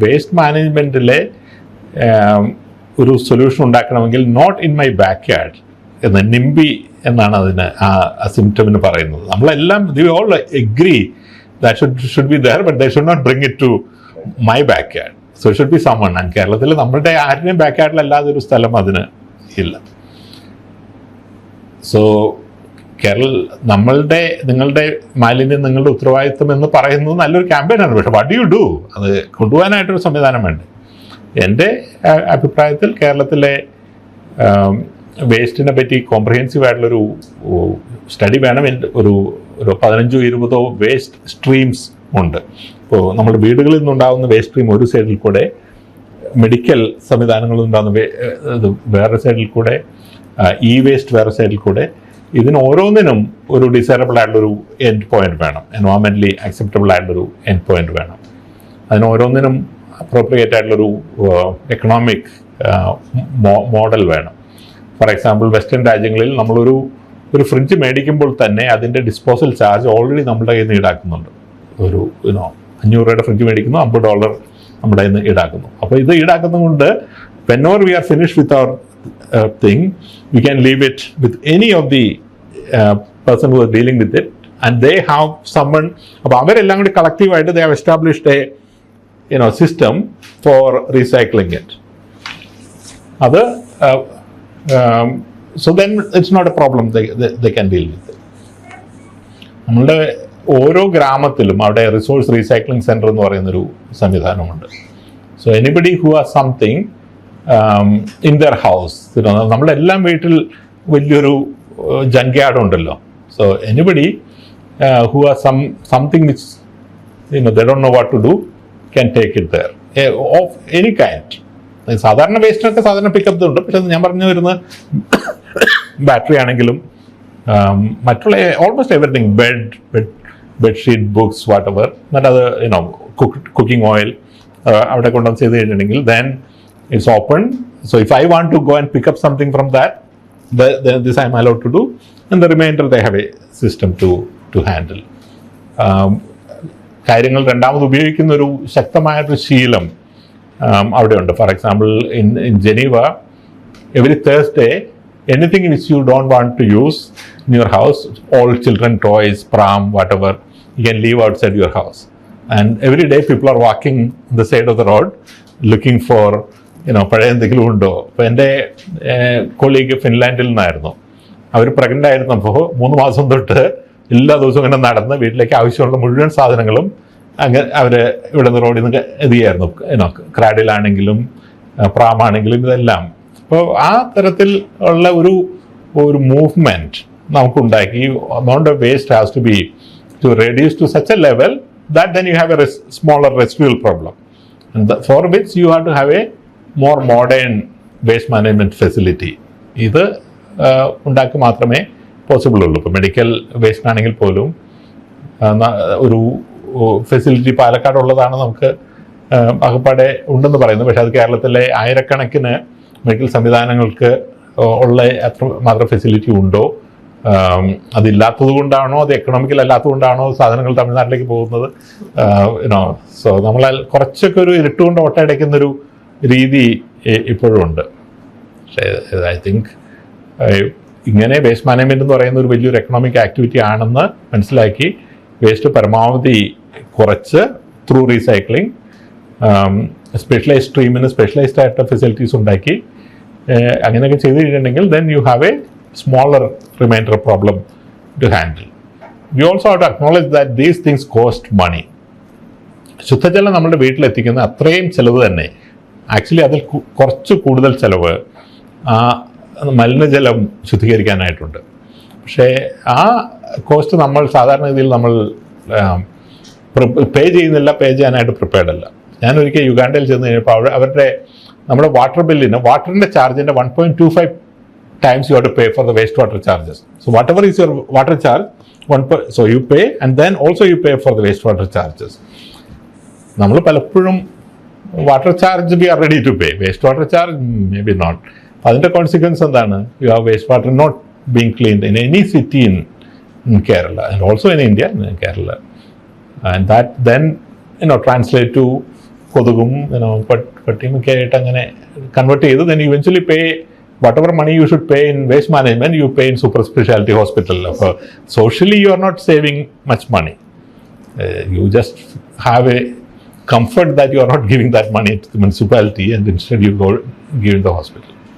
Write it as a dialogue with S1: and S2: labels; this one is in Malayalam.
S1: വേസ്റ്റ് മാനേജ്മെൻറ്റിലെ ഒരു സൊല്യൂഷൻ ഉണ്ടാക്കണമെങ്കിൽ not in my backyard എന്ന് നിംബി എന്നാണ് അതിന് ആ സിംറ്റമിന് പറയുന്നത്. നമ്മളെല്ലാം we all agree that should be there, but they should not bring it to my backyard. So it should be summon. And കേരളത്തിൽ നമ്മളുടെ ആരുടെയും ബാക്ക് യാർഡിലല്ലാതെ ഒരു സ്ഥലം അതിന് ഇല്ല. സോ നിങ്ങളുടെ മാലിന്യം നിങ്ങളുടെ ഉത്തരവാദിത്വം എന്ന് പറയുന്നത് നല്ലൊരു ക്യാമ്പയിനാണ്. പക്ഷേ വാട്ട് യു ഡു, അത് കൊണ്ടുപോകാനായിട്ടൊരു സംവിധാനം വേണ്ടേ? എൻ്റെ അഭിപ്രായത്തിൽ കേരളത്തിലെ വേസ്റ്റിനെ പറ്റി കോംപ്രിഹെൻസീവ് ആയിട്ടുള്ളൊരു സ്റ്റഡി വേണം. ഒരു 15-20 വേസ്റ്റ് സ്ട്രീംസ് ഉണ്ട്. ഇപ്പോൾ നമ്മുടെ വീടുകളിൽ നിന്നുണ്ടാകുന്ന വേസ്റ്റ് സ്ട്രീം ഒരു സൈഡിൽ കൂടെ, മെഡിക്കൽ സംവിധാനങ്ങളിൽ നിന്നുണ്ടാകുന്ന വേറെ സൈഡിൽ കൂടെ, ഇ വേസ്റ്റ് വേറെ സൈഡിൽ കൂടെ. ഇതിന് ഓരോന്നിനും ഒരു ഡിസൈറബിൾ ആയിട്ടുള്ളൊരു എൻഡ് പോയിന്റ് വേണം, എൻവയോൺമെൻ്റലി അക്സെപ്റ്റബിൾ ആയിട്ടുള്ളൊരു എൻഡ് പോയിന്റ് വേണം. അതിന് ഓരോന്നിനും അപ്രോപ്രിയേറ്റ് ആയിട്ടുള്ളൊരു എക്കണോമിക് മോഡൽ വേണം. ഫോർ എക്സാമ്പിൾ, വെസ്റ്റേൺ രാജ്യങ്ങളിൽ നമ്മളൊരു ഫ്രിഡ്ജ് മേടിക്കുമ്പോൾ തന്നെ അതിൻ്റെ ഡിസ്പോസൽ ചാർജ് ഓൾറെഡി നമ്മുടെ കയ്യിൽ നിന്ന് ഈടാക്കുന്നുണ്ട്. ഒരു $500 ഫ്രിഡ്ജ് മേടിക്കുന്നു, $50 നമ്മുടെ കയ്യിൽ നിന്ന് ഈടാക്കുന്നു. അപ്പോൾ ഇത് ഈടാക്കുന്നതുകൊണ്ട് whenever we are finished with our thing, we can leave it with any of the person who is dealing with it, and they have someone. അപ്പോൾ അവരെല്ലാം കൂടി കളക്റ്റീവായിട്ട് they have established a system for recycling it. അത് so then it's not a problem, they can deal with it. നമ്മളുടെ ഓരോ ഗ്രാമത്തിലും അവിടെ റിസോഴ്സ് റീസൈക്ലിംഗ് സെൻറ്റർ എന്ന് പറയുന്നൊരു സംവിധാനമുണ്ട്. So anybody who has something in there house, നമ്മളെല്ലാം വീട്ടിൽ വലിയൊരു ജങ്ക് യാർഡ് ഉണ്ടല്ലോ. So anybody who has something which they don't know what to do can take it there of any kind. സാധാരണ വേസ്റ്റിനൊക്കെ സാധാരണ പിക്കപ്പ് ഉണ്ട്. പക്ഷെ ഞാൻ പറഞ്ഞു വരുന്നത് ബാറ്ററി ആണെങ്കിലും മറ്റുള്ള almost everything, bedsheet, books, what ever, എന്നിട്ടത് കുക്കിംഗ് ഓയിൽ അവിടെ കൊണ്ടുവന്ന് ചെയ്ത് കഴിഞ്ഞിട്ടുണ്ടെങ്കിൽ then it's open. So if I want to go and pick up something from that, this I'm allowed to do, and the remainder they have a system to handle. കാര്യങ്ങൾ രണ്ടാമത് ഉപയോഗിക്കുന്ന ഒരു ശക്തമായൊരു ശീലം അവിടെയുണ്ട്. For example, in Geneva, every Thursday, anything which you don't want to use in your house, all children toys, pram, whatever, you can leave outside your house. And every day people are walking on the side of the road looking for പഴയ എന്തെങ്കിലും ഉണ്ടോ. അപ്പോൾ എൻ്റെ കൊളീഗ് ഫിൻലാൻഡിൽ നിന്നായിരുന്നു. അവർ പ്രഗ്നൻ്റ് ആയിരുന്നപ്പോൾ 3 മാസം തൊട്ട് എല്ലാ ദിവസവും ഇങ്ങനെ നടന്ന് വീട്ടിലേക്ക് ആവശ്യമുള്ള മുഴുവൻ സാധനങ്ങളും അങ്ങനെ അവർ ഇവിടെ നിന്ന് റോഡിൽ നിന്ന് ഇത് ചെയ്യായിരുന്നു. ക്രാഡിലാണെങ്കിലും പ്രാമാണെങ്കിലും ഇതെല്ലാം. അപ്പോൾ ആ തരത്തിൽ ഉള്ള ഒരു movement നമുക്കുണ്ടാക്കി. amount of waste has to be reduced to such a level that then you have a smaller residual problem, and for which you have to have a more modern waste management facility. ഇത് ഉണ്ടാക്കി മാത്രമേ പോസിബിൾ ഉള്ളൂ. ഇപ്പോൾ മെഡിക്കൽ വേസ്റ്റ് ആണെങ്കിൽ പോലും ഒരു ഫെസിലിറ്റി പാലക്കാടുള്ളതാണ് നമുക്ക് അകപ്പാടെ ഉണ്ടെന്ന് പറയുന്നത്. പക്ഷേ അത് കേരളത്തിലെ ആയിരക്കണക്കിന് മെഡിക്കൽ സംവിധാനങ്ങൾക്ക് ഉള്ള അത്ര മാത്രം ഫെസിലിറ്റി ഉണ്ടോ, അതില്ലാത്തത് കൊണ്ടാണോ, അത് എക്കണോമിക്കൽ അല്ലാത്തത് കൊണ്ടാണോ സാധനങ്ങൾ തമിഴ്നാട്ടിലേക്ക് പോകുന്നത്? സോ നമ്മളാൽ കുറച്ചൊക്കെ ഒരു ഇരുട്ടുകൊണ്ട് ഒട്ടയടയ്ക്കുന്നൊരു രീതി ഇപ്പോഴും ഉണ്ട്. പക്ഷേ ഐ തിങ്ക് ഇങ്ങനെ വേസ്റ്റ് മാനേജ്മെൻറ്റ് എന്ന് പറയുന്ന ഒരു വലിയൊരു എക്കണോമിക് ആക്ടിവിറ്റി ആണെന്ന് മനസ്സിലാക്കി വേസ്റ്റ് പരമാവധി കുറച്ച് ത്രൂ റീസൈക്ലിംഗ്, സ്പെഷ്യലൈസ്ഡ് സ്ട്രീമിന് സ്പെഷ്യലൈസ്ഡ് ആയിട്ട് ഫെസിലിറ്റീസ് ഉണ്ടാക്കി അങ്ങനെയൊക്കെ ചെയ്ത് കഴിഞ്ഞിട്ടുണ്ടെങ്കിൽ then you have a smaller remainder problem to handle. We also have to acknowledge that these things cost money. ശുദ്ധജലം നമ്മുടെ വീട്ടിലെത്തിക്കുന്ന അത്രയും ചിലവ് തന്നെ ആക്ച്വലി അതിൽ കുറച്ച് കൂടുതൽ ചിലവ് മലിനജലം ശുദ്ധീകരിക്കാനായിട്ടുണ്ട്. പക്ഷേ ആ കോസ്റ്റ് നമ്മൾ സാധാരണ രീതിയിൽ നമ്മൾ പേ ചെയ്യുന്നില്ല, പേ ചെയ്യാനായിട്ട് പ്രിപ്പയർഡ് അല്ല. ഞാനൊരിക്കൽ യുഗാണ്ടയിൽ ചെന്ന് കഴിഞ്ഞപ്പോൾ അവരുടെ നമ്മുടെ വാട്ടർ ബില്ലിന് വാട്ടറിൻ്റെ ചാർജിൻ്റെ 1.25 times you have to pay for the wastewater charges. So whatever is your water charge, so you pay, and then also you pay for the wastewater charges. നമ്മൾ പലപ്പോഴും water charge we are ready to pay, waste water charge may be not. അതിൻ്റെ കോൺസിക്വൻസ് എന്താണ്? You have waste water not being cleaned in any city in Kerala and also in India, in Kerala, and that then translate to കൊതുകും പട്ടിയുമൊക്കെ ആയിട്ട് അങ്ങനെ കൺവേർട്ട് ചെയ്ത് then eventually pay whatever money you should pay in waste management, you pay in super specialty hospital. Socially you are not saving much money. You just have a comfort that you are not giving that money to the municipality and instead you go give in the hospital.